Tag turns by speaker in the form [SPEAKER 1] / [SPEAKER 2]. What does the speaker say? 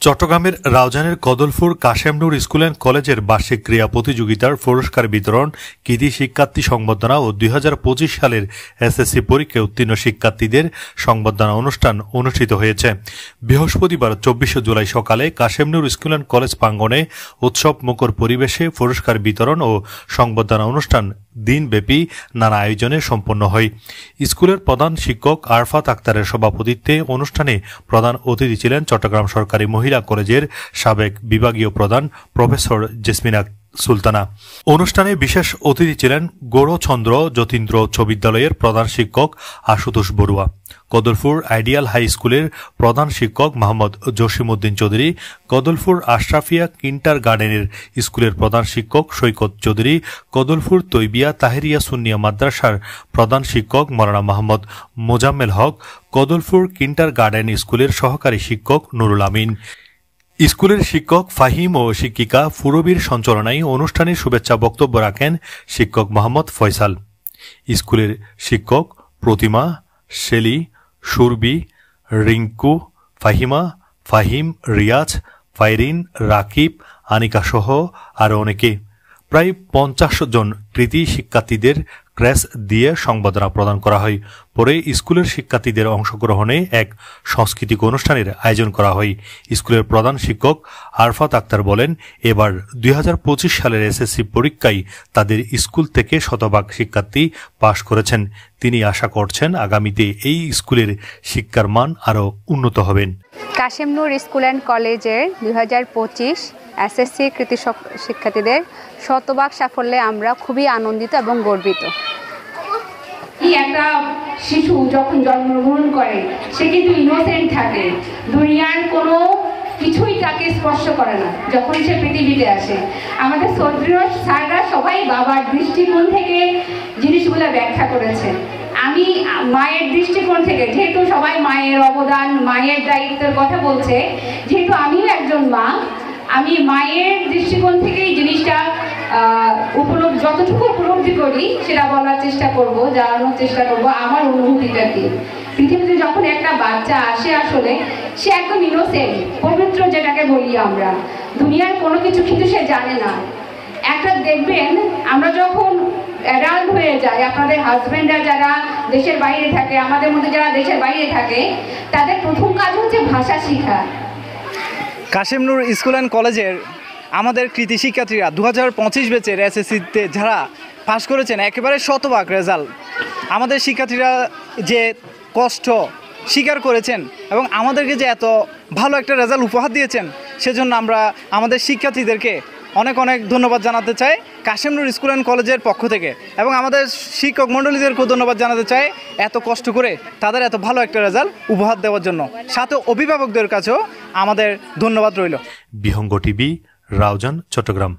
[SPEAKER 1] চট্টগ্রামের রাউজানের কদলপুর কাশেম নূর school and কলেজের বার্ষিক ক্রীড়া প্রতিযোগিতার পুরস্কার বিতরণ, কৃতি শিক্ষার্থী সংবর্ধনা ও ২০২৫ সালের এসএসসি পরীক্ষায় উত্তীর্ণ শিক্ষার্থীদের সংবর্ধনা অনুষ্ঠান অনুষ্ঠিত হয়েছে। বৃহস্পতিবার ২৪ জুলাই সকালে কাশেম নূর স্কুল অ্যান্ড কলেজ প্রাঙ্গণে উৎসব মুখর পরিবেশে পুরস্কার বিতরণ ও সংবর্ধনা অনুষ্ঠান দিনব্যাপী নানা আয়োজনে সম্পন্ন হয়। স্কুলের প্রধান শিক্ষক আরফাত আক্তারের সভাপতিত্বে অনুষ্ঠানে প্রধান অতিথি ছিলেন চট্টগ্রাম সরকারি মহিলা কলেজের সাবেক বিভাগীয় প্রধান প্রফেসর জেসমিনা সুলতানা। অনুষ্ঠানে বিশেষ অতিথি ছিলেন গৌরচন্দ্র যতীন্দ্র উচ্চ বিদ্যালয়ের প্রধান শিক্ষক আশুতোষ বড়ুয়া, কদলপুর আইডিয়াল হাই স্কুলের প্রধান শিক্ষক মোহাম্মদ জসিমউদ্দিন চৌধুরী, কদলপুর আশরাফিয়া কিন্টার গার্ডেনের স্কুলের প্রধান শিক্ষক সৈকত চৌধুরী, কদলপুর তৈবিয়া তাহেরিয়া সুন্নিয়া মাদ্রাসার প্রধান শিক্ষক মৌলানা মোহাম্মদ মোজাম্মেল হক, কদলপুর কিন্টার গার্ডেন স্কুলের সহকারী শিক্ষক নুরুল আমিন। স্কুলের শিক্ষক ফাহিম ও শিক্ষিকা ফুরবির সঞ্চালনায় অনুষ্ঠানে শুভেচ্ছা বক্তব্য রাখেন শিক্ষক মোহাম্মদ ফয়সাল। স্কুলের শিক্ষক প্রতিমা, শেলি, সুরবি, রিঙ্কু, ফাহিমা, ফাহিম, রিয়াজ, ফাইরিন, রাকিব, আনিকা সহ আরও অনেকে। প্রায় ৫০ জন কৃতি শিক্ষার্থীদের ক্রেস দিয়ে সংবর্ধনা প্রদান করা হয়। পরে স্কুলের শিক্ষার্থীদের অংশগ্রহণে এক সাংস্কৃতিক অনুষ্ঠানের আয়োজন করা হয়। স্কুলের প্রধান শিক্ষক আরফাত আক্তার বলেন, এবার ২০২৫ সালের এসএসসি পরীক্ষায় তাদের স্কুল থেকে শতভাগ শিক্ষার্থী পাশ করেছেন। তিনি আশা করছেন আগামীতে এই স্কুলের শিক্ষার মান আরও উন্নত হবেন।
[SPEAKER 2] কাশেম নূর স্কুল অ্যান্ড কলেজের ২০২৫ এসএসসি কৃতি শিক্ষার্থীদের শতভাগ সাফল্যে আমরা খুবই আনন্দিত এবং গর্বিত।
[SPEAKER 3] একটা শিশু যখন জন্মগ্রহণ করে সে কিন্তু ইনোসেন্ট থাকে, দুনিয়ার কোনো কিছুই তাকে স্পর্শ করে না যখন সে পৃথিবীতে আসে। আমাদের শ্রদ্ধেয় স্যাররা সবাই বাবার দৃষ্টিকোণ থেকে জিনিসগুলো ব্যাখ্যা করেছে। আমি মায়ের দৃষ্টিকোণ থেকে, যেহেতু সবাই মায়ের অবদান, মায়ের দায়িত্বের কথা বলছে, যেহেতু আমিও একজন মা, আমি মায়ের দৃষ্টিকোণ থেকেই জিনিসটা যতটুকু উপলব্ধি করি সেটা বলার চেষ্টা করব, জানানোর চেষ্টা করব আমার অনুভূতিটা কি। পৃথিবীতে যখন একটা বাচ্চা আসে আসলে সে একদম ইনোসেন্ট, পবিত্র যেটাকে বলি আমরা, দুনিয়ার কোনো কিছু কিন্তু সে জানে না। একটা দেখবেন আমরা যখন অ্যাডাল্ট হয়ে যায়, আপনাদের হাজব্যান্ডরা যারা দেশের বাইরে থাকে, আমাদের মধ্যে যারা দেশের বাইরে থাকে, তাদের প্রথম কাজ হচ্ছে ভাষা শেখা।
[SPEAKER 4] কাশেম নূর স্কুল অ্যান্ড কলেজের আমাদের কৃতি শিক্ষার্থীরা ২০২৫ ব্যাচের এসএসসিতে যারা পাস করেছেন একেবারে শতভাগ রেজাল্ট। আমাদের শিক্ষার্থীরা যে কষ্ট স্বীকার করেছেন এবং আমাদেরকে যে এত ভালো একটা রেজাল্ট উপহার দিয়েছেন, সেজন্য আমরা আমাদের শিক্ষার্থীদেরকে অনেক অনেক ধন্যবাদ জানাতে চাই কাশেম নূর স্কুল অ্যান্ড কলেজের পক্ষ থেকে, এবং আমাদের শিক্ষক মণ্ডলীদেরকেও ধন্যবাদ জানাতে চাই এত কষ্ট করে তাদের এত ভালো একটা রেজাল্ট উপহার দেওয়ার জন্য। সাথে অভিভাবকদের কাছেও আমাদের ধন্যবাদ রইল।
[SPEAKER 1] বিহঙ্গ টিভি, রাউজান, চট্টগ্রাম।